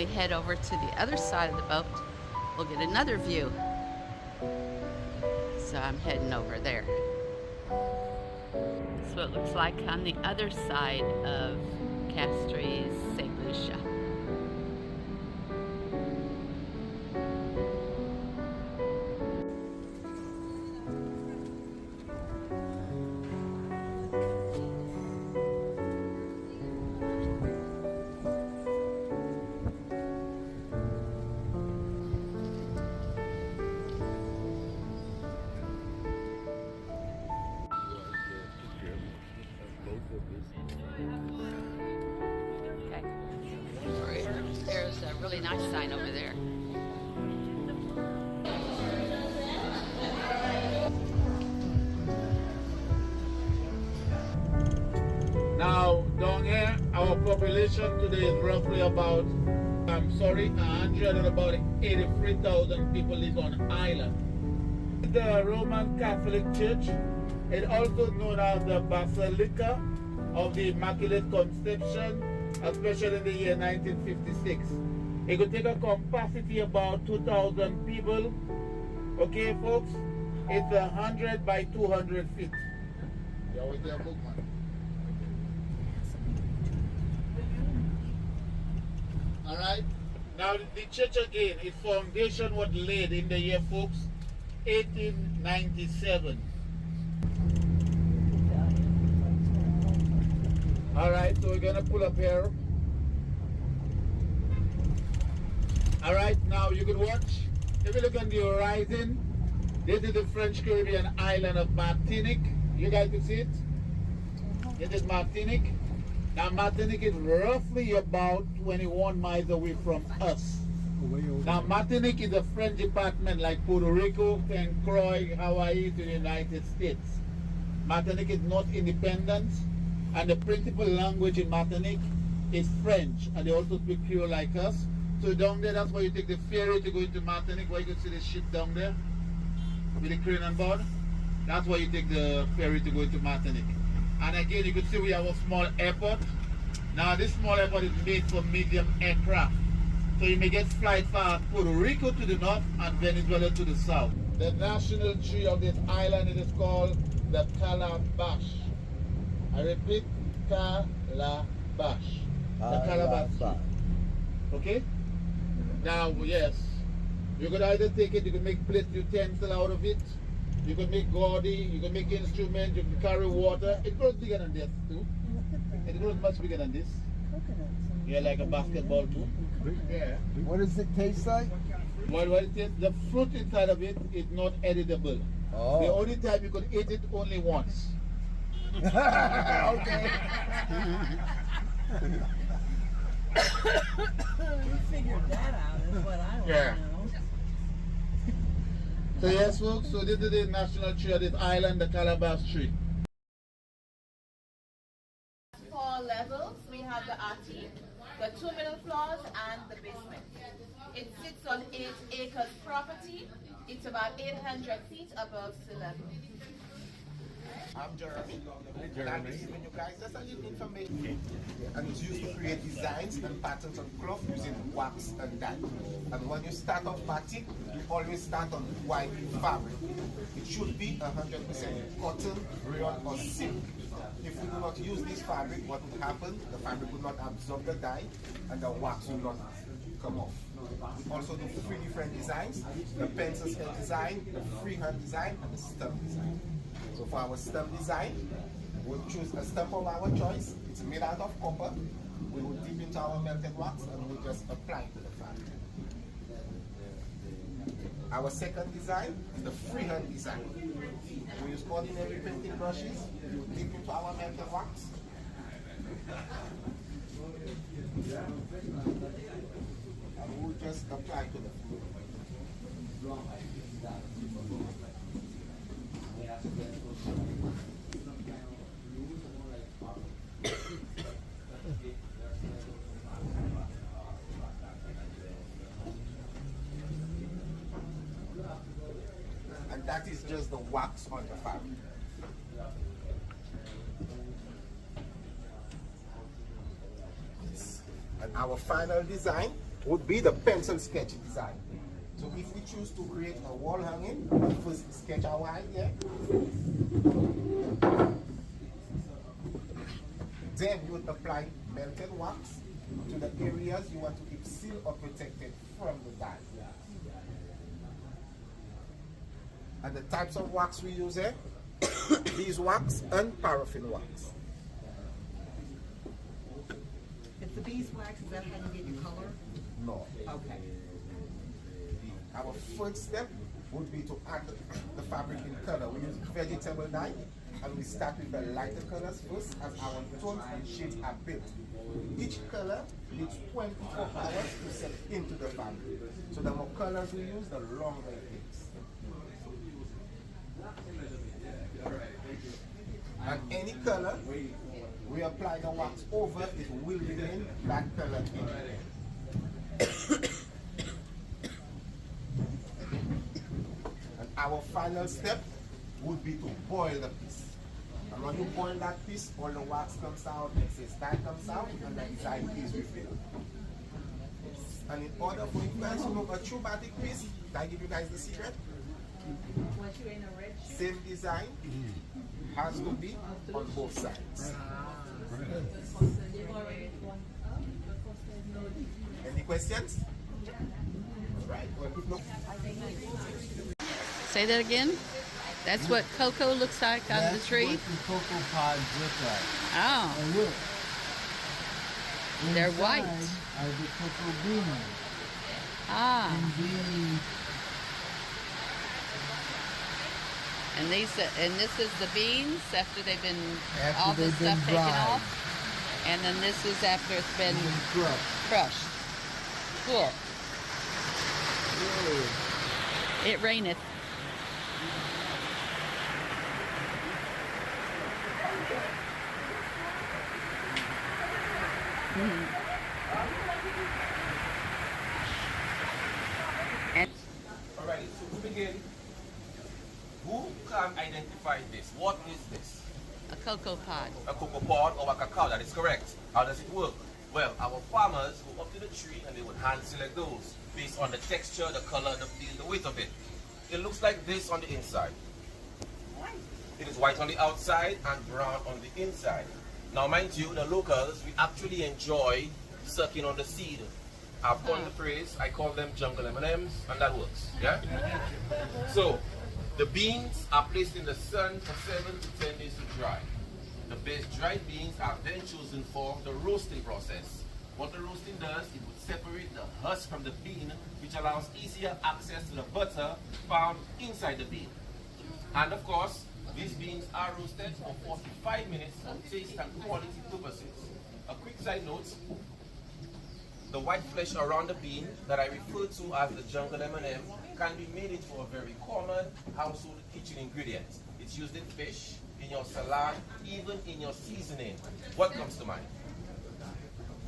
we head over to the other side of the boat, we'll get another view. So I'm heading over there. That's what it looks like on the other side of Castries, St. Lucia. Okay. There's a really nice sign over there. Now, down here, our population today is roughly about, 183,000 people live on island. The Roman Catholic Church is also known as the Basilica of the Immaculate Conception, especially in the year 1956. It could take a capacity about 2,000 people. Okay, folks? It's 100 by 200 feet. Yeah, with their book, man. Alright? Now, the church again, its foundation was laid in the year, folks, 1897. Alright, so we're gonna pull up here. Alright, now you can watch. If you look on the horizon, this is the French Caribbean island of Martinique. You guys can see it? This is Martinique. Now Martinique is roughly about 21 miles away from us. Now Martinique is a French department like Puerto Rico, St. Croix, Hawaii to the United States. Martinique is not independent, and the principal language in Martinique is French, and they also speak Creole like us. So down there, that's why you take the ferry to go into Martinique, where you can see the ship down there with the crane on board. That's why you take the ferry to go into Martinique. And again, you can see we have a small airport. Now this small airport is made for medium aircraft. So you may get flight for Puerto Rico to the north and Venezuela to the south. The national tree of this island, it is called the Calabash. I repeat, Calabash. The Calabash tree. Okay? Now, yes, you could either take it, you can make plate utensil out of it, you can make gaudy, you can make instruments, you can carry water. It grows bigger than this too. It grows much bigger than this. Yeah, like a basketball too. Yeah. What does it taste like? What it tastes, the fruit inside of it is not edible. Oh. The only time you could eat it only once. Okay. We figured that out is what I want to know. So yes folks, so this is the national tree of this island, the Calabash tree. 4 levels. We have the attic, the 2 middle floors, and the basement. It sits on 8 acres property. It's about 800 feet above sea level. I'm Jeremy. I'm giving you guys just a little information. And it's used to create designs and patterns on cloth using wax and dye. And when you start off batik, you always start on white fabric. It should be 100% cotton, rayon, or silk. If we do not use this fabric, what would happen? The fabric will not absorb the dye and the wax will not come off. We also do 3 different designs: the pencil scale design, the freehand design, and the stump design. So for our stump design, we'll choose a stump of our choice. It's made out of copper. We will dip into our melted wax and we'll just apply it to the fabric. Our second design is the freehand design. We use ordinary painting brushes. We will dip into our melted wax. And we'll just apply to the floor. And that is just the wax on the fabric. And our final design would be the pencil sketch design. So if we choose to create a wall hanging, we first sketch our line here. Then you would apply melted wax to the areas you want to keep sealed or protected from the dye. And the types of wax we use here, beeswax and paraffin wax. If the beeswax, is that how you get your color? No. Okay. Our first step would be to add the fabric in color. We use vegetable dye, and we start with the lighter colors first as our tones and shades are built. Each color needs 24 hours to set into the fabric. So the more colors we use, the longer it takes. And any color, we apply the wax over, it will remain that color in. And our final step would be to boil the piece. And when you boil that piece, all the wax comes out, excess dye comes out, and the design is refilled. And in order for you guys to look a true batik piece, can I give you guys the secret? Same design has to be on both sides. Any questions? Right. Well, if no, Say that again? That's what cocoa looks like on the tree? That's what the cocoa pods look like. Oh, And look. They're Inside white. Are the cocoa beans. ah. And beans. And this is the beans after they've been After all the they've been stuff taken dried. off. And then this is after it's been Crushed. crushed. Cool. Good. It raineth. And Alright, so to begin, who can identify this? What is this? a cocoa pod. A cocoa pod or a cacao? That is correct. How does it work? Well, our farmers go up to the tree and they would hand select those based on the texture, the color, the feel, the weight of it. It looks like this on the inside. It is white on the outside and brown on the inside. Now, mind you, the locals, we actually enjoy sucking on the seed. I've coined the phrase, I call them jungle M&Ms, and that works, yeah? So, the beans are placed in the sun for 7 to 10 days to dry. The best dried beans are then chosen for the roasting process. What the roasting does, it would separate the husk from the bean, which allows easier access to the butter found inside the bean. And of course, these beans are roasted for 45 minutes for taste and quality purposes. A quick side note, the white flesh around the bean that I refer to as the jungle M&M can be made into a very common household kitchen ingredient. It's used in fish, in your salad, even in your seasoning. What comes to mind?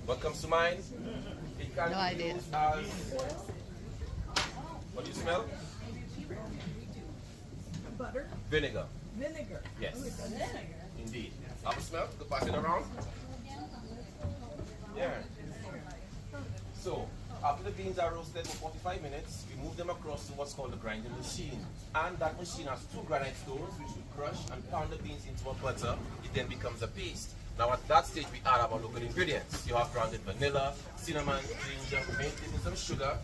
What comes to mind? It can No be idea. used as... What do you smell? Butter, Vinegar. vinegar. Yes. Oh, it's a vinegar. Indeed. Have a smell? To pass it around? Yeah. So, after the beans are roasted for 45 minutes, we move them across to what's called the grinding machine. And that machine has 2 granite stones which we crush and pound the beans into a butter. It then becomes a paste. Now at that stage we add our local ingredients. You have grounded vanilla, cinnamon, ginger, mint, even some sugar.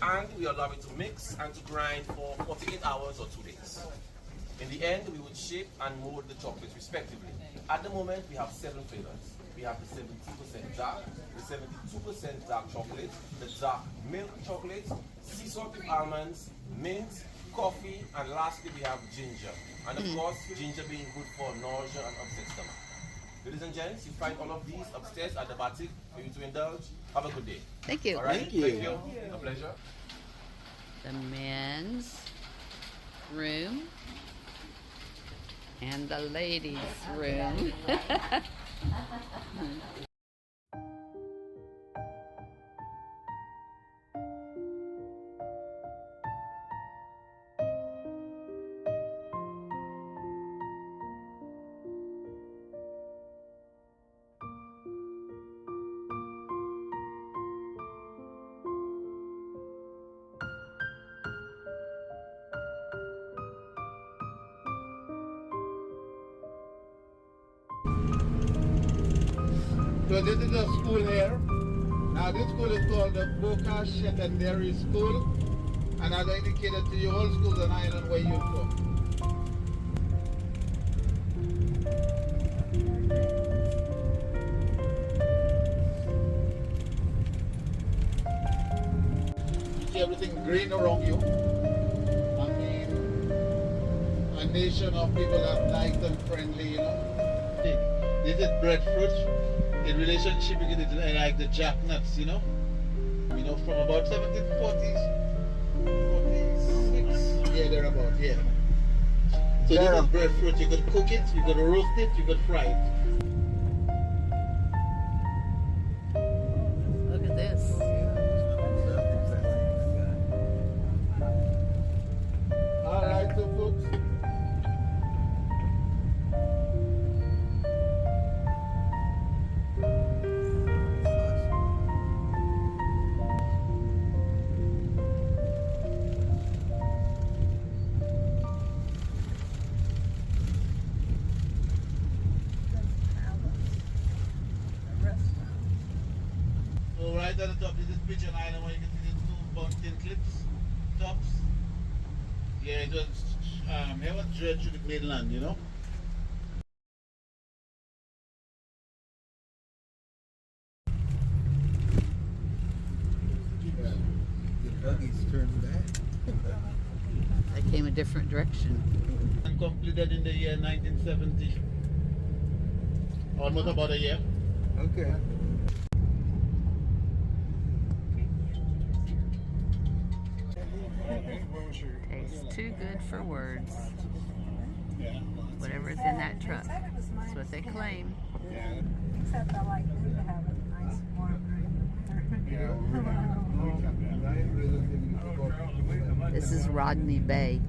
And we allow it to mix and to grind for 48 hours or 2 days. In the end, we would shape and mold the chocolates respectively. At the moment, we have 7 flavors. We have the 70% dark, the 72% dark chocolate, the dark milk chocolate, sea salt with almonds, mint, coffee, and lastly we have ginger. And of course, ginger being good for nausea and upset stomach. Ladies and gents, you find all of these upstairs at the Batik for you to indulge. Have a good day. Thank you. All right? Thank you. Thank you. A pleasure. The men's room and the ladies' room. So this is a school here. Now this school is called the Boca Secondary School. And as I indicated to you, all schools on island where you're from. You see everything green around you. I mean, a nation of people that are nice and friendly, you know. This is breadfruit. In relationship with it, like the jacknuts, you know. You know, from about 1740s. 46, yeah, they're about, yeah. So this is breadfruit. You could cook it, you could roast it, you could fry it. Look at this. All right, so folks. So right at the top is this Pigeon Island where you can see these two mountain cliffs, tops. Yeah, it was, it was dredged to the mainland, you know. The buggies turned back. They came a different direction. And completed in the year 1970. Almost about a year. Okay. Tastes too good for words. Yeah. Whatever is in that truck. That's what they claim. Except I like them to have a nice warm room. This is Rodney Bay.